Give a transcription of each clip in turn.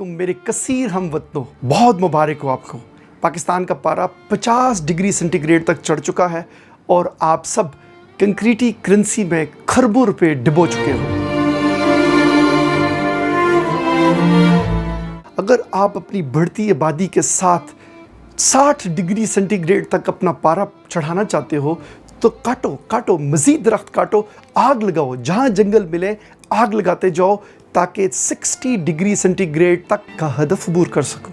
अलैकुम मेरे कसीर हमवतनों, बहुत मुबारक हो आपको। पाकिस्तान का पारा 50 डिग्री सेंटीग्रेड तक चढ़ चुका है और आप सब कंक्रीटी करेंसी में खरबों रुपए डुबो चुके हो। अगर आप अपनी बढ़ती आबादी के साथ 60 डिग्री सेंटीग्रेड तक अपना पारा चढ़ाना चाहते हो तो काटो, मज़ीद दरख्त काटो, आग लगाओ, जहाँ जंगल मिले आग लगाते जाओ ताकि 60 डिग्री सेंटीग्रेड तक का हदफ अबूर कर सको।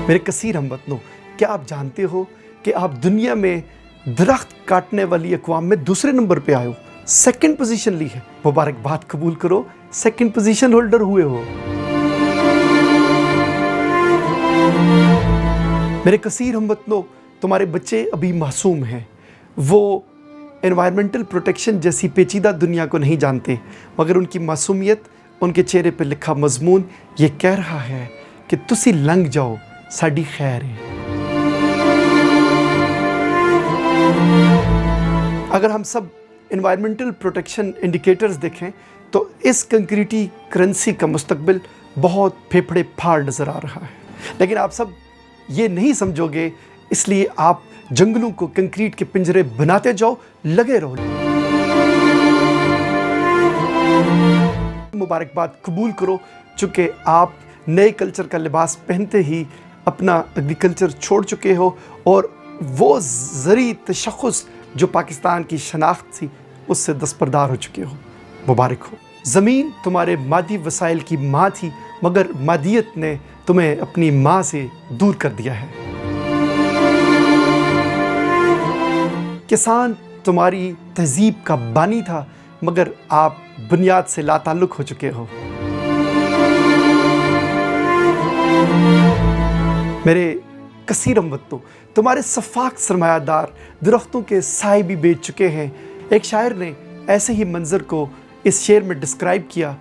मेरे कसीर हमवतनों, क्या आप जानते हो कि आप दुनिया में दरख्त काटने वाली अक़वाम में दूसरे नंबर पे आए हो, सेकंड पोजीशन ली है। मुबारकबाद कबूल करो, सेकंड पोजीशन होल्डर हुए हो। मेरे कसीर हमवतनों, तुम्हारे बच्चे अभी मासूम हैं, वो एनवायरमेंटल प्रोटेक्शन जैसी पेचीदा दुनिया को नहीं जानते, मगर उनकी मासूमियत, उनके चेहरे पर लिखा मजमून ये कह रहा है कि तुसी लंघ जाओ, साडी खैर है। अगर हम सब एनवायरमेंटल प्रोटेक्शन इंडिकेटर्स देखें तो इस कंक्रीटी करेंसी का मुस्तकबिल बहुत फेफड़े फाड़ नज़र आ रहा है, लेकिन आप सब ये नहीं समझोगे, इसलिए आप जंगलों को कंक्रीट के पिंजरे बनाते जाओ, लगे रहो। मुबारकबाद कबूल करो, चूँकि आप नए कल्चर का लिबास पहनते ही अपना एग्रीकल्चर छोड़ चुके हो और वो ज़री तशख़्ख़ुस जो पाकिस्तान की शनाख्त थी उससे दस्तबरदार हो चुके हो। मुबारक हो। ज़मीन तुम्हारे मादी वसाइल की माँ थी, मगर मादियत ने तुम्हें अपनी माँ से दूर कर दिया है। किसान तुम्हारी तहजीब का बानी था, मगर आप बुनियाद से लाताल्लुक़ हो चुके हो। मेरे कसीर हमवतनों, तुम्हारे सफाक सरमायादार दरख्तों के साए भी बेच चुके हैं। एक शायर ने ऐसे ही मंजर को इस शेर में डिस्क्राइब किया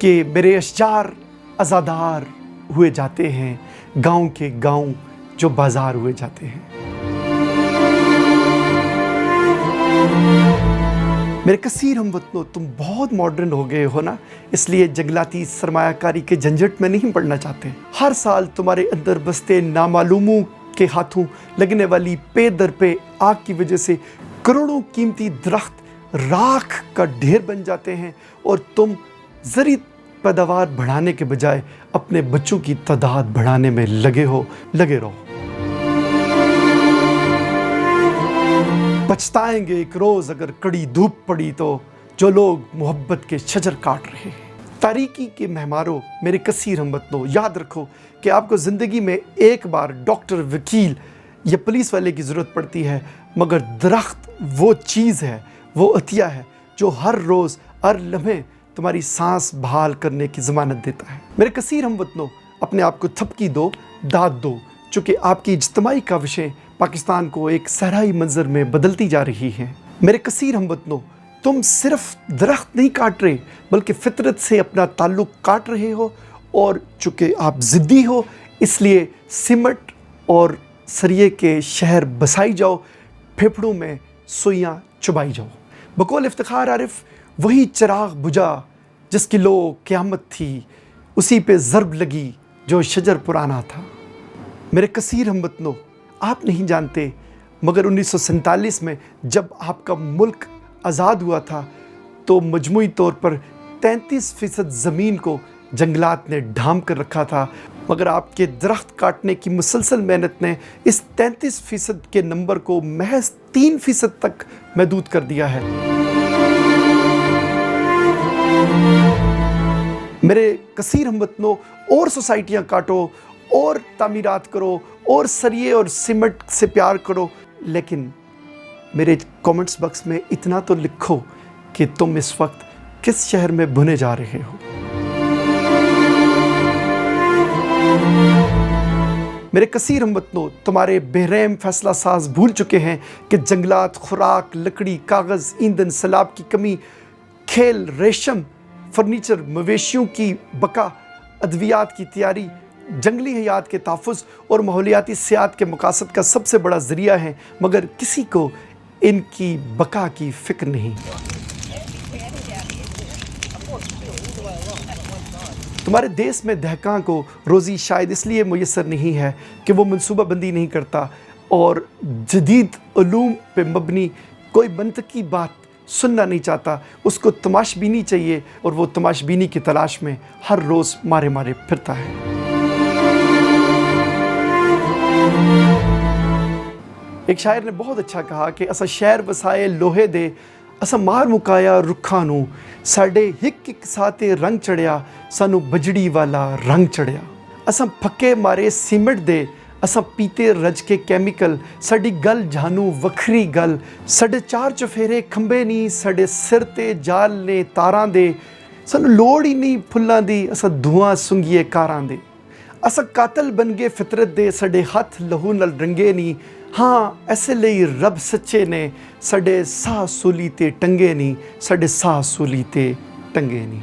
कि मेरे अशजार आज़ादार हुए जाते हैं, गांव के गांव जो बाजार हुए जाते हैं। मेरे कसीर हमवतनों, तुम बहुत मॉडर्न हो गए हो ना, इसलिए जंगलाती सरमायाकारी के झंझट में नहीं पड़ना चाहते। हर साल तुम्हारे अंदर बसते नामालूमों के हाथों लगने वाली पे दर पे आग की वजह से करोड़ों कीमती दरख्त राख का ढेर बन जाते हैं और तुम ज़री पैदावार बढ़ाने के बजाय अपने बच्चों की तादाद बढ़ाने में लगे रहो। पछताएंगे एक रोज़ अगर कड़ी धूप पड़ी तो, जो लोग मोहब्बत के शजर काट रहे हैं। तारीकी के मेहमानों, मेरे कसीर हमवतनों, याद रखो कि आपको ज़िंदगी में एक बार डॉक्टर, वकील या पुलिस वाले की ज़रूरत पड़ती है, मगर दरख्त वो चीज़ है, वो अतिया है जो हर रोज़ हर लम्हे तुम्हारी सांस बहाल करने की ज़मानत देता है। मेरे कसीर हमवतनों, अपने आप को थपकी दो, दाद दो, चूँकि आपकी इज्तिमाई काविशें पाकिस्तान को एक सहराई मंजर में बदलती जा रही हैं। मेरे कसीर हमवतनों, तुम सिर्फ दरख्त नहीं काट रहे बल्कि फितरत से अपना ताल्लुक़ काट रहे हो, और चूँकि आप ज़िद्दी हो इसलिए सिमट और सरिये के शहर बसाई जाओ, फेफड़ों में सुइयाँ चुबाई जाओ। बकौल इफ्तिखार आरिफ, वही चिराग बुझा जिसकी लो क़यामत थी, उसी पे ज़रब लगी जो शजर पुराना था। मेरे कसीर हमवतनों, आप नहीं जानते, मगर 1947 में जब आपका मुल्क आज़ाद हुआ था तो मजमूई तौर पर 33% ज़मीन को जंगलात ने ढांप कर रखा था, मगर आपके दरख्त काटने की मुसलसल मेहनत ने इस 33% के नंबर को महज 3% तक महदूद कर दिया है। मेरे कसीर हमवतनों, और सोसाइटियाँ काटो, और तामीरात करो, और सरिये और सीमेंट से प्यार करो, लेकिन मेरे कमेंट्स बॉक्स में इतना तो लिखो कि तुम इस वक्त किस शहर में भुने जा रहे हो। मेरे कसीर हमवतनों, तुम्हारे बेरहम फैसला साज भूल चुके हैं कि जंगलात, खुराक, लकड़ी, कागज़, ईंधन, सैलाब की कमी, खेल, रेशम, फर्नीचर, मवेशियों की बका, अद्वियात की तैयारी, जंगली हयात के तहफ़्फ़ुज़ और माहौलियाती सियाहत के मकासद का सबसे बड़ा ज़रिया है, मगर किसी को इनकी बका की फ़िक्र नहीं। तुम्हारे देश में दहकां को रोज़ी शायद इसलिए मुयसर नहीं है कि वो मनसूबा बंदी नहीं करता और जदीद उलूम पे मबनी कोई मंतकी बात सुनना नहीं चाहता। उसको तमाशबीनी चाहिए और वो तमाशबीनी की तलाश में हर रोज़ मारे मारे फिरता है। एक शायर ने बहुत अच्छा कहा कि असा शहर वसाए लोहे दे, असा मार मुकाया रुखा नू, साडे हिक हिक साते रंग चढ़िया, सानू बजड़ी वाला रंग चढ़िया। असा फक्के मारे सीमेंट दे, असा पीते रज के कैमिकल, साडी गल जानू वखरी गल, साडे चार चफेरे खंबे नहीं, साडे सिर ते जाल ने तारां दे, सानू लोड़ ही नहीं फुल्लां दी, असा धुआं सुंघिए कारां दे। असा कातल बन गए फितरत दे, साडे हथ लहू नल रंगे नहीं, हाँ ऐसे ਲਈ रब सच्चे ने, साडे साह सूली ते टंगे नहीं, साडे साह सूली ते टंगे नहीं।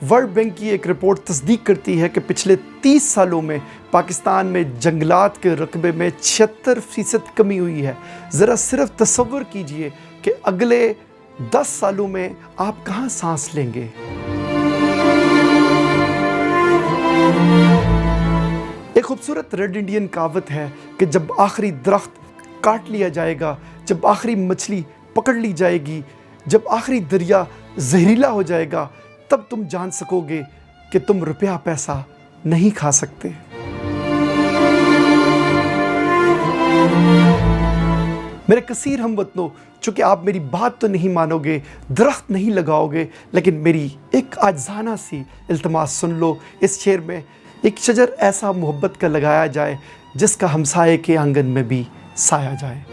वर्ल्ड बैंक की एक रिपोर्ट तस्दीक करती है कि पिछले 30 सालों में पाकिस्तान में जंगलात के रकबे में 76% कमी हुई है। ज़रा सिर्फ तसव्वुर कीजिए कि अगले 10 सालों में आप कहाँ सांस लेंगे। एक खूबसूरत रेड इंडियन कहावत है कि जब आखिरी दरख्त काट लिया जाएगा, जब आखिरी मछली पकड़ ली जाएगी, जब आखिरी दरिया जहरीला हो जाएगा, तब तुम जान सकोगे कि तुम रुपया पैसा नहीं खा सकते। मेरे कसीर हमवतनों, चूँकि आप मेरी बात तो नहीं मानोगे, दरख्त नहीं लगाओगे, लेकिन मेरी एक आजाना सी इल्तमास सुन लो। इस शेर में एक शजर ऐसा मोहब्बत का लगाया जाए जिसका हमसाये के आंगन में भी साया जाए।